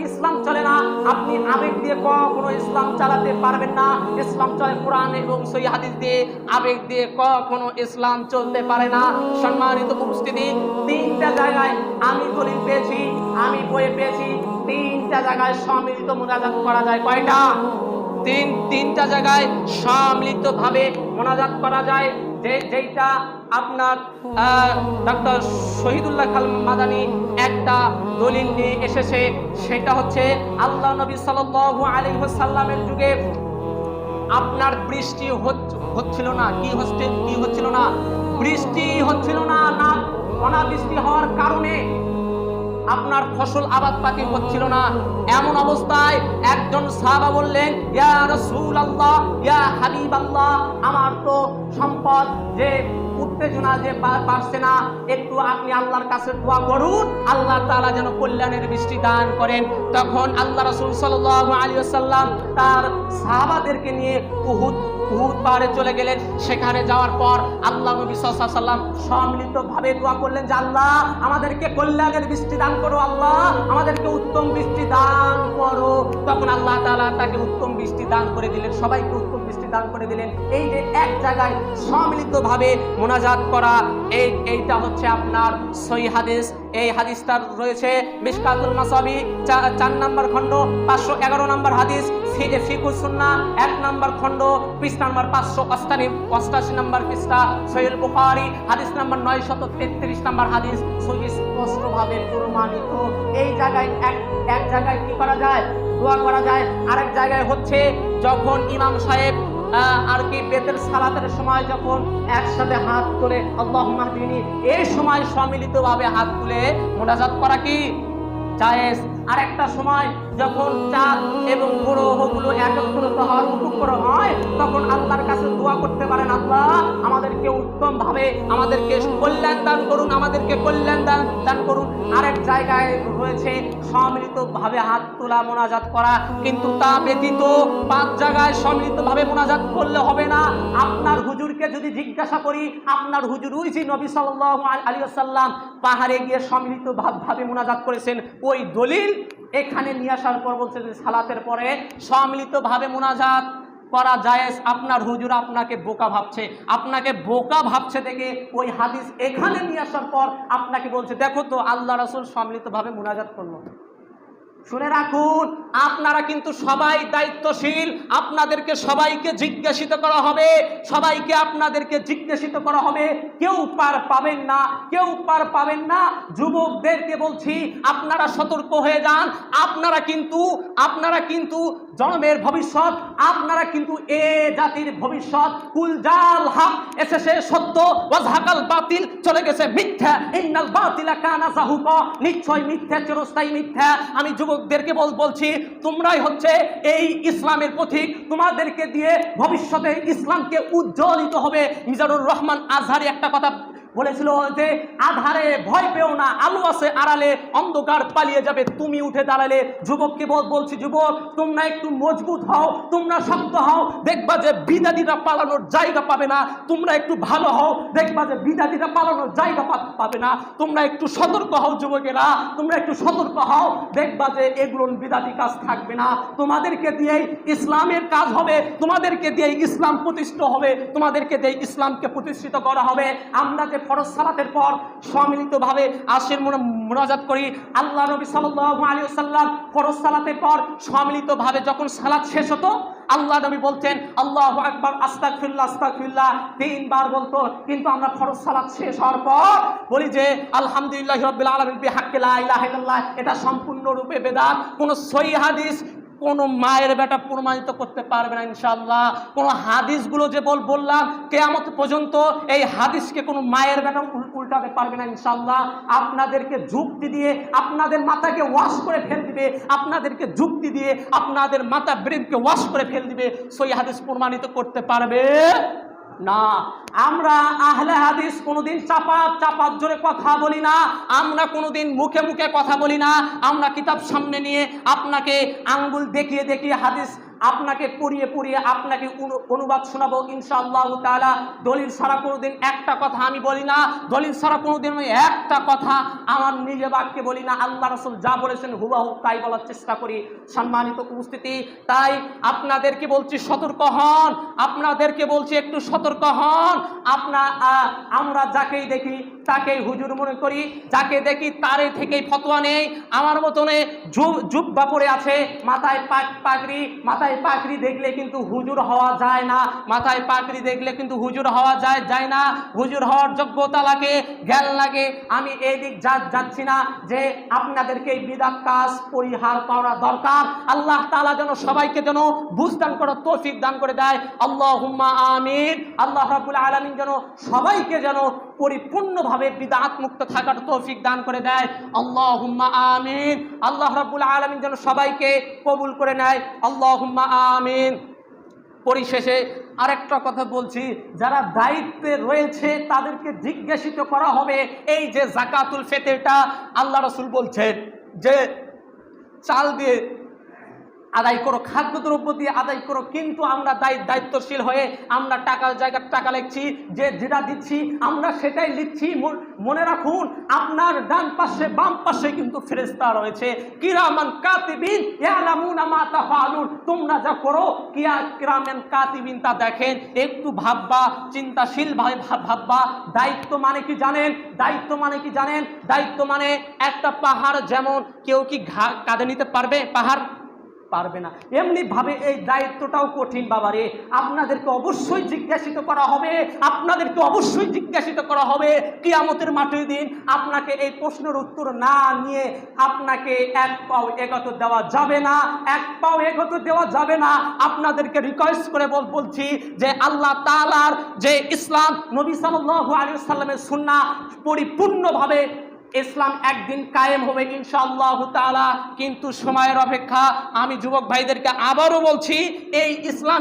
ইসলাম চলে না। আপনি আবেগ দিয়ে কখনো ইসলাম চালাতে পারবেন না। ইসলাম চলে কোরআন এবং সহিহ হাদিস দিয়ে, আবেগ দিয়ে কখনো ইসলাম চলতে পারে না। সম্মানিত উপস্থিতি, তিনটা জায়গায় আমি দলিল পেয়েছি, আমি বইয়ে পেয়েছি, তিনটা জায়গায় সম্মিলিত মুনাজাত করা যায়। কয়টা? তিনটা জায়গায় সম্মিলিতভাবে মুনাজাত করা যায়। যেটা আপনার ডক্টর শহীদুল্লাহ খান মাদানী একটা দলিল নিয়ে এসেছে, সেটা হচ্ছে আল্লাহ নবী সাল্লাল্লাহু আলাইহি ওয়াসাল্লামের যুগে আপনার বৃষ্টি হচ্ছিল না। কি হচ্ছিল না? বৃষ্টি হচ্ছিল না। অনাবৃষ্টি হওয়ার কারণে আপনার ফসল আবাদপাতি হচ্ছিল না। এমন অবস্থায় একজন সাহাবা বললেন, ইয়া রাসূলুল্লাহ, ইয়া হাবিবাল্লাহ, আমার তো সম্পদ যে উত্তেজনা যে পারছে না, একটু আপনি আল্লাহর কাছে দোয়া করুন, আল্লাহ তাআলা যেন কল্যাণের বৃষ্টি দান করেন। তখন আল্লাহ রাসূল সাল্লাল্লাহু আলাইহি ওয়াসাল্লাম তার সাহাবাদেরকে নিয়ে উহুদ পাহাড়ে চলে গেলেন। সেখানে যাওয়ার পর আল্লাহ নবী সাল্লাল্লাহু আলাইহি ওয়াসাল্লাম সম্মিলিতভাবে দোয়া করলেন যে আল্লাহ আমাদেরকে কল্যাণের বৃষ্টি দান করো, আল্লাহ আমাদেরকে উত্তম বৃষ্টি দান করো। তখন আল্লাহ তাআলা তাকে উত্তম বৃষ্টি দান করে দিলেন, সবাইকে উত্তম বৃষ্টি দান করে দিলেন। এই যে এক জায়গায় সম্মিলিতভাবে মুনাজাত করা, এইটা হচ্ছে আপনার সহিহ হাদিস। এই হাদিসটা রয়েছে মিশকাতুল মাসাবি 4 নম্বর খণ্ড 511 নম্বর হাদিস, ফিকুস সুন্নাহ 1 নম্বর খণ্ড পৃষ্ঠা নম্বর 588 নম্বর পৃষ্ঠা, সহিহ বুখারী হাদিস নম্বর 933 নম্বর হাদিস, সুস্পষ্টভাবে প্রমাণিত। এই জায়গায় এক জায়গায় কি করা যায়? দোয়া করা যায়। আরেক জায়গায় হচ্ছে যখন ইমাম সাহেব আর কি বেতের সালাতের সময় যখন একসাথে হাত তুলে আল্লাহুম্মা হদিনি, এই সময় সম্মিলিতভাবে হাত তুলে মুনাজাত করা কি জায়েজ। আর একটা সময় যখন চাঁদ এবং গ্রহগুলো একত্রিত হওয়ার উপক্রম হয়, তখন আল্লাহর কাছে দোয়া করতে পারেন, আল্লাহ আমাদেরকে উত্তম ভাবে আমাদেরকে কল্যাণ দান করুন, আমাদেরকে কল্যাণ দান করুন। আরেক জায়গায় রয়েছে সম্মিলিত ভাবে হাত তোলা মুনাজাত করা, কিন্তু তা ব্যতীত 5 জায়গায় সম্মিলিত ভাবে মুনাজাত করলে হবে না। আপনার হুজুরকে যদি জিজ্ঞাসা করি, আপনার হুজুর ওই যে নবী সাল্লাল্লাহু আলাইহি ওয়াসাল্লাম পাহাড়ে গিয়ে সম্মিলিত ভাবে মুনাজাত করেছেন, ওই দলিল এখানে নিয়ে আসার পর বলছে যে সালাতের পরে সম্মিলিতভাবে মুনাজাত করা জায়েজ। আপনার হুজুর আপনাকে বোকা ভাবছে দেখে ওই হাদিস এখানে নিয়ে আসার পর আপনাকে বলছে দেখো তো আল্লাহ রাসূল সম্মিলিতভাবে মুনাজাত করলো। শুনে রাখুন, আপনারা কিন্তু সবাই দায়িত্বশীল, আপনাদেরকে সবাইকে জিজ্ঞাসিত করা হবে, আপনাদেরকে জিজ্ঞাসিত করা হবে। কেউ পার পাবেন না। যুবকদেরকে বলছি, আপনারা সতর্ক হয়ে যান। আপনারা কিন্তু জন্মের ভবিষ্যৎ, আপনারা কিন্তু এ জাতির ভবিষ্যৎ। কুল জাল হক, এসেছে সত্য, ওয়াজহাকাল বাতিল, চলে গেছে মিথ্যা। ইন্নাল বাতিলা কানা যাহুকা, নিশ্চয় মিথ্যা চিরস্থায়ী মিথ্যা। আমি যুবকদেরকে বলছি, তোমরাই হচ্ছে এই ইসলামের পথিক, তোমাদেরকে দিয়ে ভবিষ্যতে ইসলামকে উজ্জ্বলিত হবে। মিজানুর রহমান আজহারি একটা কথা বলেছিল যে আধারে ভয় পেও না, আলো আছে আড়ালে, অন্ধকার পালিয়ে যাবে তুমি উঠে দাঁড়ালে। যুবককে বলছি, যুবক তোমরা একটু মজবুত হও, তোমরা শক্ত হও, দেখবা যে বিদাতিরা পালানোর জায়গা পাবে না। তোমরা একটু ভালো হও, দেখবা যে বিদাতিরা পালানোর জায়গা পাবে না। তোমরা একটু সতর্ক হও যুবকেরা, তোমরা একটু সতর্ক হও, দেখবা যে এগুলো বিদাতি কাজ থাকবে না। তোমাদেরকে দিয়ে ইসলামের কাজ হবে, তোমাদেরকে দিয়ে ইসলাম প্রতিষ্ঠিত হবে, তোমাদেরকে দিয়ে ইসলামকে প্রতিষ্ঠিত করা হবে। আমরা যে ফরজ সালাতের পর সম্মিলিতভাবে আশির মুনাজাত করি, আল্লাহ নবী সাল্লাল্লাহু আলাইহি ওয়াসাল্লাম ফরজ সালাতের পর সম্মিলিতভাবে যখন সালাত শেষ হতো, আল্লাহ নবী বলতেন আল্লাহু আকবার, আস্তাগফিরুল্লাহ, আস্তাগফিরুল্লাহ 3 বার বলতো। কিন্তু আমরা ফরজ সালাত শেষ হওয়ার পর বলি যে আলহামদুলিল্লাহি রাব্বিল আলামিন বিহাক্কি লা ইলাহা ইল্লাল্লাহ। এটা সম্পূর্ণরূপে বেদাত। কোন সহিহ হাদিস কোন মায়ের বেটা প্রমাণিত করতে পারবে না ইনশাআল্লাহ। কোন হাদিসগুলো যে বললাম, কিয়ামত পর্যন্ত এই হাদিসকে কোন মায়ের বেটা উল্টাতে পারবে না ইনশাআল্লাহ। আপনাদেরকে যুক্তি দিয়ে আপনাদের মাথাকে ওয়াশ করে ফেল দিবে, আপনাদেরকে যুক্তি দিয়ে আপনাদের মাথা ব্রেনকে ওয়াশ করে ফেল দিবে। সহিহ হাদিস প্রমাণিত করতে পারবে না। আমরা আহলে হাদিস কোনোদিন চাপাত জোরে কথা বলি না, আমরা কোনোদিন মুখে মুখে কথা বলি না। আমরা কিতাব সামনে নিয়ে আপনাকে আঙ্গুল দেখিয়ে হাদিস আপনাকে পড়িয়ে পড়িয়ে আপনাকে অনুবাদ শোনাবো ইনশাআল্লাহ তাআলা। দলিল ছাড়া কোনোদিন একটা কথা আমি বলি না, দলিল ছাড়া কোনোদিন আমি একটা কথা আমার নিজে বাক্যে বলি না। আল্লাহ রাসূল যা বলেছেন হুবহু তাই বলার চেষ্টা করি। সম্মানিত উপস্থিতি, তাই আপনাদেরকে বলছি সতর্ক হন, আপনাদেরকে বলছি একটু সতর্ক হন। আমরা যাকেই দেখি তাকেই হুজুর মনে করি, যাকে দেখি তারে থেকেই ফতোয়া নেই। আমার মতনে জুব্বা পরে আছে, মাথায় পাগড়ি, মাথায় পাগড়ি দেখলে কিন্তু হুজুর হওয়া যায় না, মাথায় পাগড়ি দেখলে কিন্তু হুজুর হওয়া যায় না। হুজুর হওয়ার যোগ্যতা লাগে, জ্ঞান লাগে। আমি এই দিক যাচ্ছি না যে আপনাদেরকে এই বিদআত কাজ পরিহার করা দরকার। আল্লাহ তাআলা যেন সবাইকে যেন বুঝদান করার তৌফিক দান করে দেয়, আল্লাহুম্মা আমিন। আল্লাহ রাব্বুল আলামিন যেন সবাইকে যেন পরিপূর্ণভাবে বিদআত মুক্ত থাকার তৌফিক দান করে দেয়, আল্লাহুম্মা আমিন। আল্লাহ রাব্বুল আলামিন যেন সবাইকে কবুল করে নেয়, আল্লাহুম্মা আমিন। পরিশেষে আরেকটা কথা বলছি, যারা দায়িত্বে রয়েছে তাদেরকে জিজ্ঞাসিত করা হবে। এই যে যাকাতুল ফিতরটা আল্লাহ রাসূল বলছেন যে চাল দিয়ে আদায় করো, খাদ্যদ্রব্য দিয়ে আদায় করো, কিন্তু আমরা দায়িত্বশীল হয়ে আমরা টাকার জায়গায় টাকা লিখছি, যে যেটা দিচ্ছি আমরা সেটাই লিখছি। মনে রাখুন, আপনার ডান পাশে বাম পাশে কিন্তু ফেরেশতা রয়েছে, কিরামান কাতিবিন ইয়ালামুনা মা তাফআলুন। তোমরা যা করো কিরামান কাতিবিন তা দেখেন। একটু ভাববা, চিন্তাশীল ভাবে ভাববা। দায়িত্ব মানে কি জানেন? দায়িত্ব মানে কি জানেন? দায়িত্ব মানে একটা পাহাড় যেমন কেউ কি কাঁধে নিতে পারবে? পাহাড় পারবে না। এমনি ভাবে এই দায়িত্বটাও কঠিন বাবারে। আপনাদেরকে অবশ্যই জিজ্ঞাসিত করা হবে, আপনাদেরকে অবশ্যই জিজ্ঞাসিত করা হবে কিয়ামতের মাঠের দিন। আপনাকে এই প্রশ্নের উত্তর না নিয়ে আপনাকে এক পাও এগোতে দেওয়া যাবে না, এক পাও এগোতে দেওয়া যাবে না। আপনাদেরকে রিকোয়েস্ট করে বলছি যে আল্লাহ তাআলার যে ইসলাম, নবী সাল্লাল্লাহু আলাইহি ওয়াসাল্লামের সুন্নাহ পরিপূর্ণভাবে ইসলাম একদিন কায়েম হবে ইনশাআল্লাহ তাআলা। কিন্তু সময়ের অপেক্ষা। আমি যুবক ভাইদেরকে আবারও বলছি, এই ইসলাম